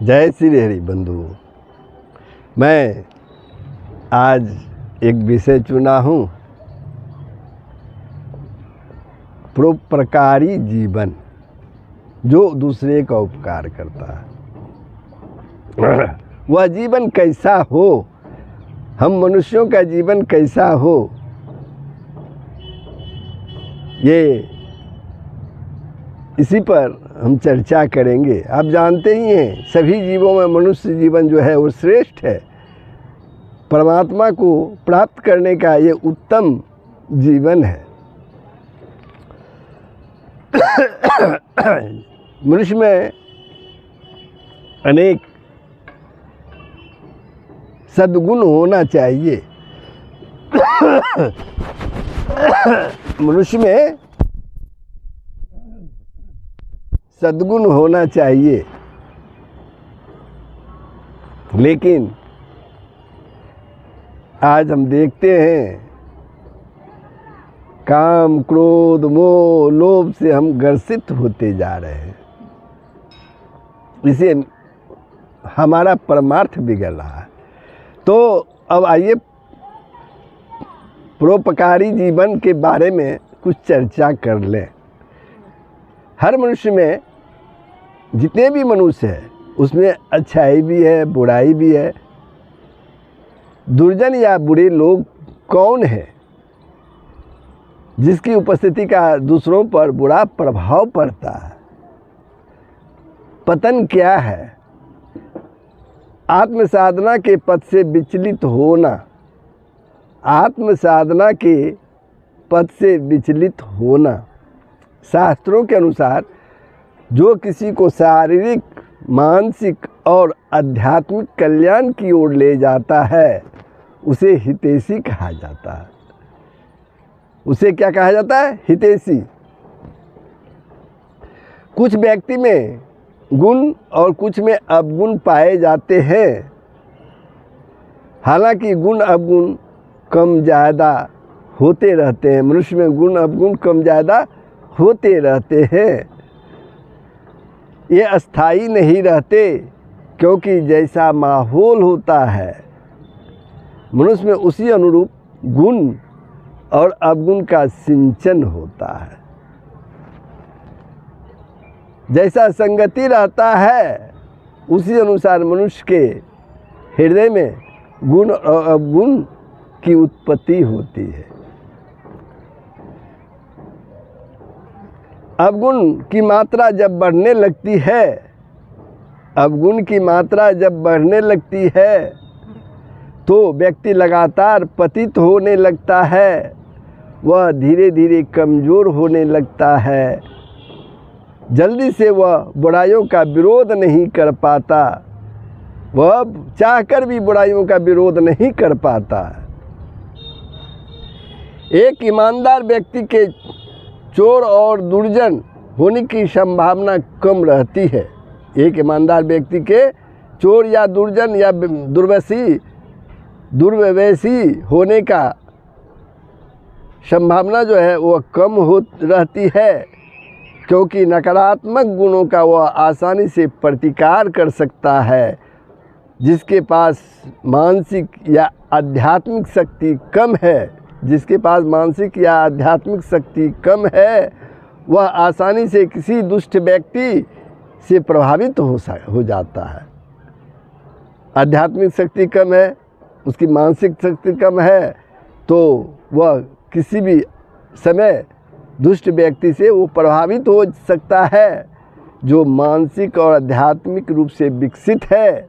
जय श्री हरि बंधु। मैं आज एक विषय चुना हूँ, परोपकारी जीवन जो दूसरे का उपकार करता है। वह जीवन कैसा हो, हम मनुष्यों का जीवन कैसा हो, ये इसी पर हम चर्चा करेंगे। आप जानते ही हैं, सभी जीवों में मनुष्य जीवन जो है वो श्रेष्ठ है। परमात्मा को प्राप्त करने का ये उत्तम जीवन है। मनुष्य में अनेक सद्गुण होना चाहिए। मनुष्य में सद्गुण होना चाहिए, लेकिन आज हम देखते हैं काम, क्रोध, मोह, लोभ से हम ग्रसित होते जा रहे हैं। इसे हमारा परमार्थ बिगड़ रहा है। तो अब आइए परोपकारी जीवन के बारे में कुछ चर्चा कर लें। हर मनुष्य में जितने भी मनुष्य हैं उसमें अच्छाई भी है, बुराई भी है। दुर्जन या बुरे लोग कौन है जिसकी उपस्थिति का दूसरों पर बुरा प्रभाव पड़ता है? पतन क्या है? आत्म साधना के पथ से विचलित होना। आत्म साधना के पथ से विचलित होना। शास्त्रों के अनुसार जो किसी को शारीरिक, मानसिक और आध्यात्मिक कल्याण की ओर ले जाता है उसे हितैषी कहा जाता है। उसे क्या कहा जाता है? हितैषी। कुछ व्यक्ति में गुण और कुछ में अवगुण पाए जाते हैं। हालांकि गुण अवगुण कम ज़्यादा होते रहते हैं। मनुष्य में गुण अवगुण कम ज़्यादा होते रहते हैं। ये अस्थाई नहीं रहते, क्योंकि जैसा माहौल होता है मनुष्य में उसी अनुरूप गुण और अवगुण का सिंचन होता है। जैसा संगति रहता है उसी अनुसार मनुष्य के हृदय में गुण और अवगुण की उत्पत्ति होती है। अवगुण की मात्रा जब बढ़ने लगती है, अवगुण की मात्रा जब बढ़ने लगती है तो व्यक्ति लगातार पतित होने लगता है। वह धीरे धीरे कमज़ोर होने लगता है। जल्दी से वह बुराइयों का विरोध नहीं कर पाता। वह चाहकर भी बुराइयों का विरोध नहीं कर पाता। एक ईमानदार व्यक्ति के चोर और दुर्जन होने की संभावना कम रहती है। एक ईमानदार व्यक्ति के चोर या दुर्जन या दुर्व्यवसी होने का संभावना जो है वह कम हो रहती है, क्योंकि नकारात्मक गुणों का वह आसानी से प्रतिकार कर सकता है। जिसके पास मानसिक या आध्यात्मिक शक्ति कम है, जिसके पास मानसिक या आध्यात्मिक शक्ति कम है, वह आसानी से किसी दुष्ट व्यक्ति से प्रभावित हो जाता है। आध्यात्मिक शक्ति कम है, उसकी मानसिक शक्ति कम है, तो वह किसी भी समय दुष्ट व्यक्ति से वो प्रभावित हो सकता है। जो मानसिक और आध्यात्मिक रूप से विकसित है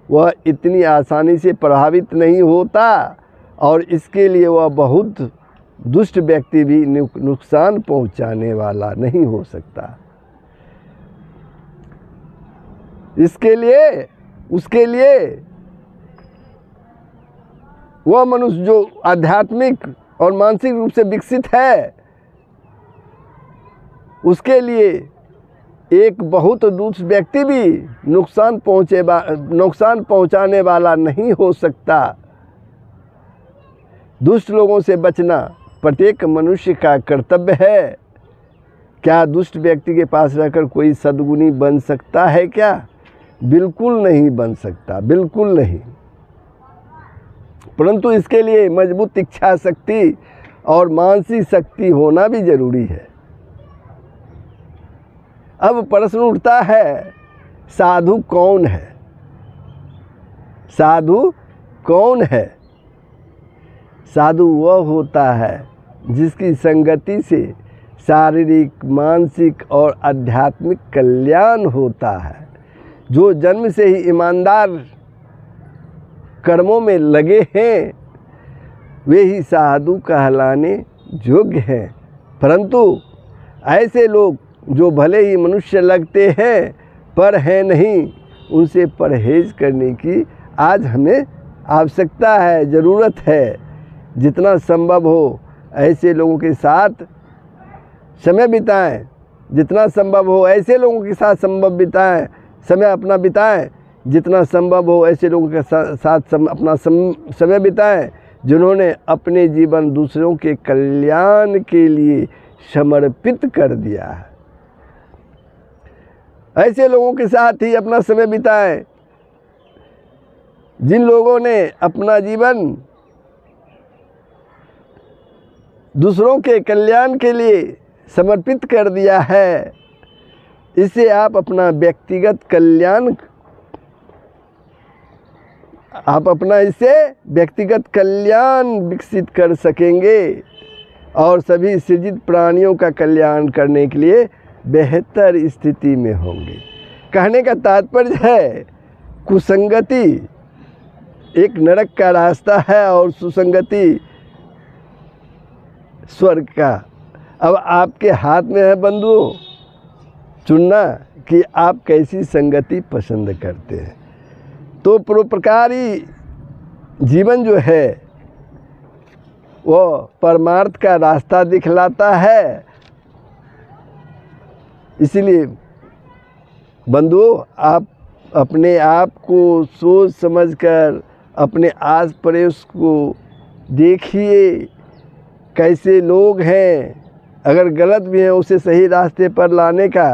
वह इतनी आसानी से प्रभावित नहीं होता, और इसके लिए वह बहुत दुष्ट व्यक्ति भी नुकसान पहुंचाने वाला नहीं हो सकता। उसके लिए वह मनुष्य जो आध्यात्मिक और मानसिक रूप से विकसित है, उसके लिए एक बहुत दुष्ट व्यक्ति भी नुकसान पहुंचाने वाला नहीं हो सकता। दुष्ट लोगों से बचना प्रत्येक मनुष्य का कर्तव्य है। क्या दुष्ट व्यक्ति के पास रहकर कोई सद्गुणी बन सकता है क्या? बिल्कुल नहीं बन सकता, बिल्कुल नहीं। परंतु इसके लिए मजबूत इच्छा शक्ति और मानसिक शक्ति होना भी जरूरी है। अब प्रश्न उठता है, साधु कौन है? साधु कौन है? साधु वह होता है जिसकी संगति से शारीरिक, मानसिक और आध्यात्मिक कल्याण होता है, जो जन्म से ही ईमानदार कर्मों में लगे हैं, वे ही साधु कहलाने योग्य हैं। परंतु ऐसे लोग जो भले ही मनुष्य लगते हैं पर हैं नहीं, उनसे परहेज करने की आज हमें आवश्यकता है, ज़रूरत है। जितना संभव हो ऐसे लोगों के साथ समय बिताएं, जितना संभव हो ऐसे लोगों के साथ समय अपना बिताएं, जितना संभव हो ऐसे लोगों के साथ अपना समय बिताएं जिन्होंने अपने जीवन दूसरों के कल्याण के लिए समर्पित कर दिया है। ऐसे लोगों के साथ ही अपना समय बिताएं जिन लोगों ने अपना जीवन दूसरों के कल्याण के लिए समर्पित कर दिया है। इससे आप अपना व्यक्तिगत कल्याण विकसित कर सकेंगे और सभी सृजित प्राणियों का कल्याण करने के लिए बेहतर स्थिति में होंगे। कहने का तात्पर्य है, कुसंगति एक नरक का रास्ता है और सुसंगति स्वर्ग का। अब आपके हाथ में है बंधुओं चुनना कि आप कैसी संगति पसंद करते हैं। तो परोपकारी जीवन जो है वो परमार्थ का रास्ता दिखलाता है। इसलिए बंधुओं, आप अपने आप को सोच समझकर अपने आस पड़ोस को देखिए, कैसे लोग हैं, अगर गलत भी हैं उसे सही रास्ते पर लाने का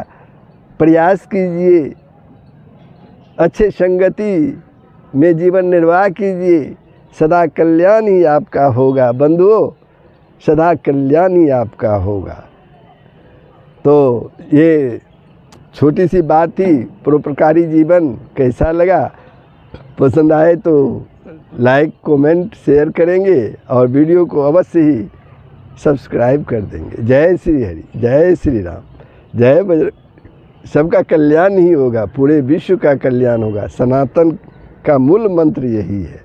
प्रयास कीजिए। अच्छे संगति में जीवन निर्वाह कीजिए, सदा कल्याण ही आपका होगा बंधुओं, सदा कल्याण ही आपका होगा। तो ये छोटी सी बात थी, परोपकारी जीवन कैसा लगा? पसंद आए तो लाइक, कमेंट, शेयर करेंगे और वीडियो को अवश्य ही सब्सक्राइब कर देंगे। जय श्री हरि, जय श्री राम, जय बजरंग। सबका कल्याण ही होगा, पूरे विश्व का कल्याण होगा। सनातन का मूल मंत्र यही है।